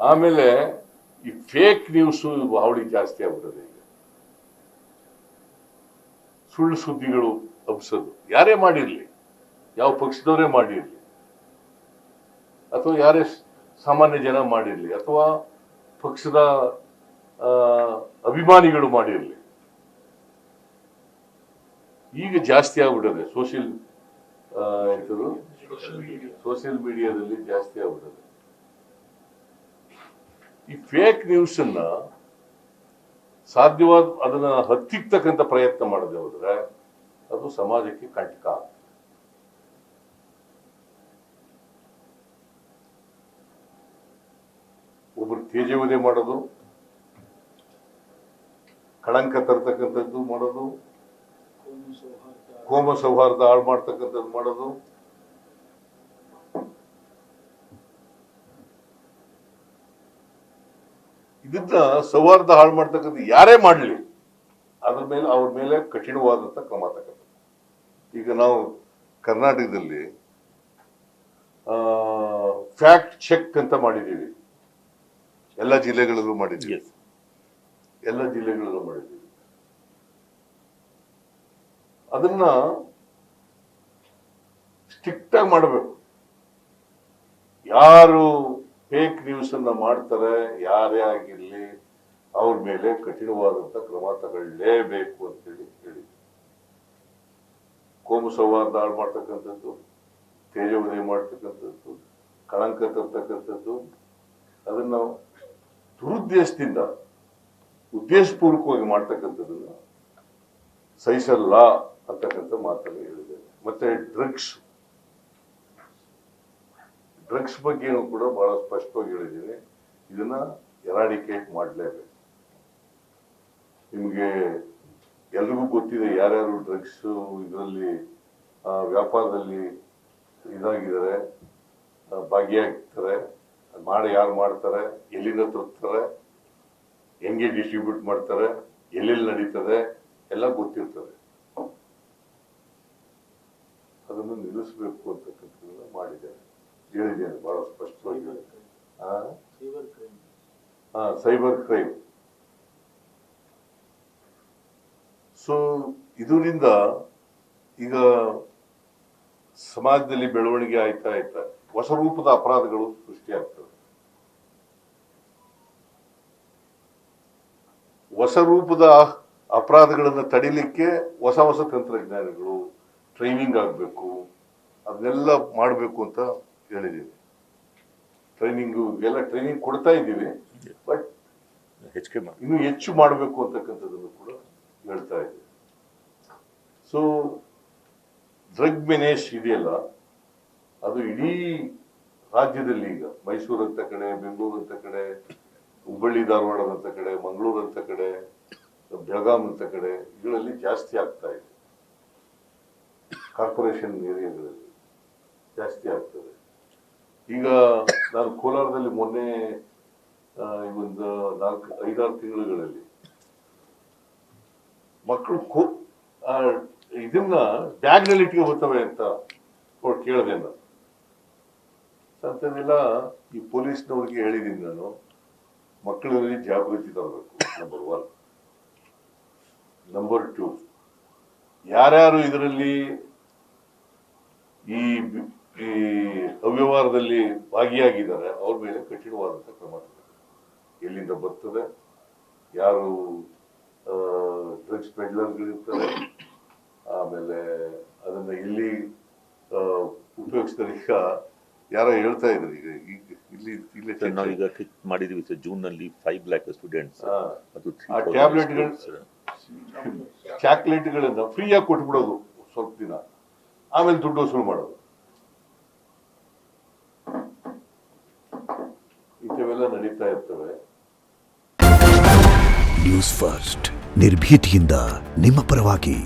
ಆಮೇಲೆ ಈ fake news ಹಾವಳಿ ಜಾಸ್ತಿ ಆಗ್ಬಿಟ್ಟದೆ. ಈಗ ಸುಳ್ಳು ಸುದ್ದಿಗಳು ಹಬ್ಸೋದು, ಯಾರೇ ಮಾಡಿರ್ಲಿ, ಯಾವ ಪಕ್ಷದವರೇ ಮಾಡಿರ್ಲಿ, ಅಥವಾ ಯಾರೇ ಸಾಮಾನ್ಯ ಜನ ಮಾಡಿರ್ಲಿ, ಅಥವಾ ಪಕ್ಷದ ಅಭಿಮಾನಿಗಳು ಮಾಡಿರ್ಲಿ, ಈಗ ಜಾಸ್ತಿ ಆಗ್ಬಿಟ್ಟದೆ. ಸೋಷಿಯಲ್ ಮೀಡಿಯಾದಲ್ಲಿ ಜಾಸ್ತಿ ಆಗ್ಬಿಟ್ಟದೆ. ಈ ಫೇಕ್ ನ್ಯೂಸ್ ಅನ್ನ ಸಾಧ್ಯವಾದ ಅದನ್ನ ಹತ್ತಿಕ್ಕತಕ್ಕಂಥ ಪ್ರಯತ್ನ ಮಾಡದೆ ಹೋದ್ರೆ ಅದು ಸಮಾಜಕ್ಕೆ ಕಂಟಕ. ಒಬ್ರು ತೇಜವಧೆ ಮಾಡೋದು, ಕಳಂಕ ತರ್ತಕ್ಕಂಥದ್ದು ಮಾಡೋದು, ಕೋಮ ಸೌಹಾರ್ದ ಹಾಳು ಮಾಡ್ತಕ್ಕಂಥದ್ದು ಮಾಡೋದು, ಇದನ್ನ ಸೌಹಾರ್ದ ಹಾಳು ಮಾಡ್ತಕ್ಕಂಥ ಯಾರೇ ಮಾಡಲಿ ಅವ್ರ ಮೇಲೆ ಕಠಿಣವಾದಂತ ಕ್ರಮ ತಕ್ಕಂಥ. ಈಗ ನಾವು ಕರ್ನಾಟಕದಲ್ಲಿ ಫ್ಯಾಕ್ಟ್ ಚೆಕ್ ಅಂತ ಮಾಡಿದ್ದೀವಿ, ಎಲ್ಲ ಜಿಲ್ಲೆಗಳಲ್ಲೂ ಮಾಡಿದ್ದೀವಿ. ಅದನ್ನ ಸ್ಟ್ರಿಕ್ಟ್ ಆಗಿ ಮಾಡಬೇಕು. ಯಾರು ಫೇಕ್ ನ್ಯೂಸ್ ಅನ್ನ ಮಾಡ್ತಾರೆ, ಯಾರೇ ಆಗಿರ್ಲಿ, ಅವ್ರ ಮೇಲೆ ಕಠಿಣವಾದಂತ ಕ್ರಮ ತಗೊಳ್ಳೇಬೇಕು ಅಂತೇಳಿ ಹೇಳಿ. ಕೋಮು ಸೌಹಾರ್ದ ಹಾಳು ಮಾಡ್ತಕ್ಕಂಥದ್ದು, ತೇಜವಧೆ ಮಾಡ್ತಕ್ಕಂಥದ್ದು, ಕಳಂಕ ತರ್ತಕ್ಕಂಥದ್ದು, ಅದನ್ನ ದುರುದ್ದೇಶದಿಂದ ಉದ್ದೇಶಪೂರ್ವಕವಾಗಿ ಮಾಡ್ತಕ್ಕಂಥದ್ದನ್ನ ಸಹಿಸಲ್ಲ ಅಂತಕ್ಕಂಥ ಮಾತನ್ನು ಹೇಳಿದ್ದೇನೆ. ಮತ್ತೆ ಡ್ರಗ್ಸ್ ಬಗ್ಗೆನೂ ಕೂಡ ಬಹಳ ಸ್ಪಷ್ಟವಾಗಿ ಹೇಳಿದ್ದೀನಿ. ಇದನ್ನ ಎರಾಡಿಕೇಟ್ ಮಾಡಲೇಬೇಕು. ನಿಮಗೆ ಎಲ್ರಿಗೂ ಗೊತ್ತಿದೆ ಯಾರ್ಯಾರು ಡ್ರಗ್ಸ್ ಇದರಲ್ಲಿ ವ್ಯಾಪಾರದಲ್ಲಿ ಇದಾಗಿದ್ದಾರೆ, ಭಾಗಿಯಾಗ್ತಾರೆ, ಯಾರು ಮಾಡ್ತಾರೆ, ಎಲ್ಲಿಂದ ತರ್ತಾರೆ, ಹೆಂಗೆ ಡಿಸ್ಟ್ರಿಬ್ಯೂಟ್ ಮಾಡ್ತಾರೆ, ಎಲ್ಲೆಲ್ಲಿ ನಡೀತದೆ ಎಲ್ಲ ಗೊತ್ತಿರ್ತದೆ. ಅದನ್ನು ನಿಲ್ಲಿಸಬೇಕು ಅಂತಕ್ಕಂಥದ್ದನ್ನ ಮಾಡಿದ್ದೇನೆ, ಹೇಳಿದ್ದೇನೆ ಬಹಳ ಸ್ಪಷ್ಟವಾಗಿ. Cyber crime. ಸೊ ಇದರಿಂದ ಈಗ ಸಮಾಜದಲ್ಲಿ ಬೆಳವಣಿಗೆ ಆಯ್ತಾ ಹೊಸ ರೂಪದ ಅಪರಾಧಗಳು ಸೃಷ್ಟಿಯಾಗ್ತವೆ. ಹೊಸ ರೂಪದ ಅಪರಾಧಗಳನ್ನು ತಡಿಲಿಕ್ಕೆ ಹೊಸ ತಂತ್ರಜ್ಞಾನಗಳು, ಟ್ರೈನಿಂಗ್ ಆಗಬೇಕು, ಅದನ್ನೆಲ್ಲ ಮಾಡಬೇಕು ಅಂತ ಹೇಳಿದ್ದೀವಿ. ಟ್ರೈನಿಂಗ್ ಕೊಡ್ತಾ ಇದ್ದೀವಿ, ಬಟ್ ಇನ್ನು ಹೆಚ್ಚು ಮಾಡಬೇಕು ಅಂತಕ್ಕಂಥದ್ದನ್ನು ಕೂಡ ಹೇಳ್ತಾ ಇದ್ದೀವಿ. ಸೊ ಡ್ರಗ್ ಮೆನೇಜ್ ಇದೆಯಲ್ಲ, ಅದು ಇಡೀ ರಾಜ್ಯದಲ್ಲಿ ಈಗ ಮೈಸೂರು ಅಂತ ಕಡೆ, ಬೆಂಗಳೂರು ಅಂತ ಕಡೆ, ಹುಬ್ಬಳ್ಳಿ ಧಾರವಾಡ ಅಂತ ಕಡೆ, ಮಂಗಳೂರು ಅಂತ ಕಡೆ, ಬೆಳಗಾಂ ಅಂತ ಕಡೆ, ಇವುಗಳಲ್ಲಿ ಜಾಸ್ತಿ ಆಗ್ತಾ ಇದೆ. ಕಾರ್ಪೊರೇಷನ್ ಏರಿಯಾಗಳಲ್ಲಿ ಜಾಸ್ತಿ ಆಗ್ತದೆ. ಈಗ ನಾನು ಕೋಲಾರದಲ್ಲಿ ಮೊನ್ನೆ ಒಂದು 4-5-6 ತಿಂಗಳುಗಳಲ್ಲಿ ಮಕ್ಕಳು ಇದನ್ನ ಬ್ಯಾಗ್ನಲ್ಲಿ ಇಟ್ಕೊಂಡು ಹೋಗ್ತವೆ ಅಂತ ಕೇಳಿದೆ ನಾನು. ಅಂತದೆಲ್ಲ ಈ ಪೊಲೀಸ್ನವ್ರಿಗೆ ಹೇಳಿದ್ದೀನಿ ನಾನು, ಮಕ್ಕಳಲ್ಲಿ ಜಾಗೃತಿ ತರಬೇಕು. ನಂಬರ್ 1. ನಂಬರ್ 2, ಯಾರ್ಯಾರು ಇದರಲ್ಲಿ ಈ ಅವ್ಯವಹಾರದಲ್ಲಿ ಭಾಗಿಯಾಗಿದ್ದಾರೆ ಅವ್ರ ಮೇಲೆ ಕಠಿಣವಾದಂತ ಕ್ರಮ ತಗೋಬೇಕು. ಎಲ್ಲಿಂದ ಬರ್ತದೆ, ಯಾರು ಡ್ರಗ್ಸ್ ಪೆಡ್ಲರ್ಗಳಿರ್ತಾರೆ, ಆಮೇಲೆ ಅದನ್ನ ಎಲ್ಲಿ ಉಪಯೋಗಿಸ್ತಾರೆ. ಈಗ ಯಾರೋ ಹೇಳ್ತಾ ಇದ್ರು, ಈಗ ನಾವೀಗ ಮಾಡಿದೀವಿ ಸರ್, ಜೂನ್ ನಲ್ಲಿ 5 lakh ಸ್ಟೂಡೆಂಟ್ಸ್ ಟ್ಯಾಬ್ಲೆಟ್ಗಳು, ಚಾಕ್ಲೇಟ್ಗಳನ್ನ ಫ್ರೀಯಾಗಿ ಕೊಟ್ಬಿಡೋದು ಸ್ವಲ್ಪ ದಿನ, ಆಮೇಲೆ ದುಡ್ಡು ವಸೂಲು ಮಾಡೋದು, ಇಂಥವೆಲ್ಲ ನಡೀತಾ ಇರ್ತವೆ. ನ್ಯೂಸ್ ಫಸ್ಟ್, ನಿರ್ಭೀತಿಯಿಂದ ನಿಮ್ಮ ಪರವಾಗಿ.